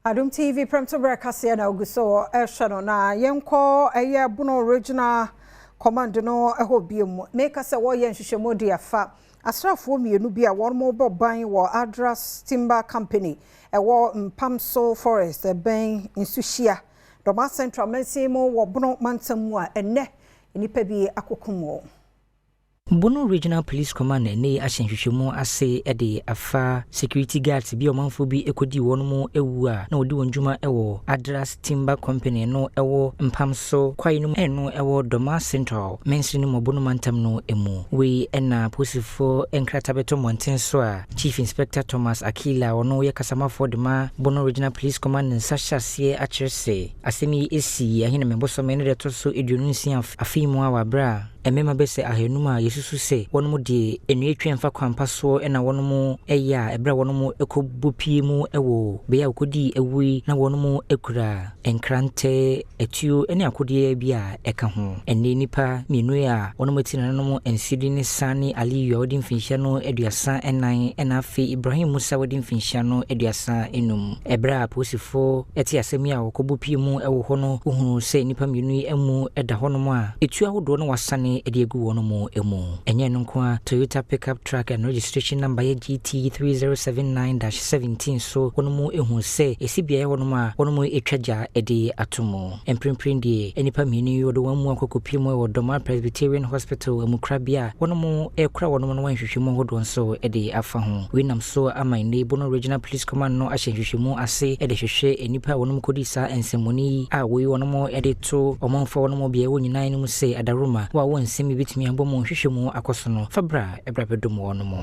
Adum TV Premto Brekasi na Oguso Eshano na yenko eye Bono Regional Command no ehobium make us a war yen hwehwemodi afa asrafo mienu bia won mo boban wo Adras Timber Company ewo Mpamso Forest ben insuhia Doma Central Mensimo wo Bono mantamu a enne nipa bi akokumo Bono Regional Police Command ne ahyenhwehwemu ase ede afa security guards bi omanfo bi ekodi wonmo ewu a na odi wonjuma ewo Adras Timber Company no ewo Mpamso kwainum eno ewo Doma Central mensini mo Bono mantam no emu we ena posifo enkrata beto monten so a Chief Inspector Thomas Akila ono ye kasamafo de ma Bono Regional Police Command nsahyasie akyerese asemi esi ahene membosome ne deto so edununsia afimu a wabra emema bese ahenuma yesusu se wonmo de enuetwemfa kwampa so ena wonmo eya ebra wonmo ekobupie mu ewo be ya okodi ewi na wonmo ekura enkrante etuo ene akodi bia eka ho ene nipa mienu ya wonmo tinananom ensidi ne sani aliyu odin finhia no eduasa enan ena afi Ibrahim Musa odin finhia no eduasa enum ebra posifo eti asemi a okobupie mu ewo ho no ohunu se nipa mienu emu eda honom a etuo ahodo no wasane ediegu wonomo emu enye nko Toyota pickup truck and registration number GT 3079-17 so wonomo ehu se esibia wonoma wonomo etwaja ede atomo emprempren die enipa mienu yodo wamu akokopie mu e Doma Presbyterian Hospital emukrabia wonomo ekura wonomo no wanhwehwemu hodo nso ede afa ho winam so amane Bono Regional Police Command no ahyenhwehwemu ase ede hwehwe enipa wonomo kodisa ensemoni a we wonomo ede to omanfo wonomo bia wonyina enu se adaruma wa semi bitimi ambo mo hwehwemu akoso no fabra ebrabedom wono mo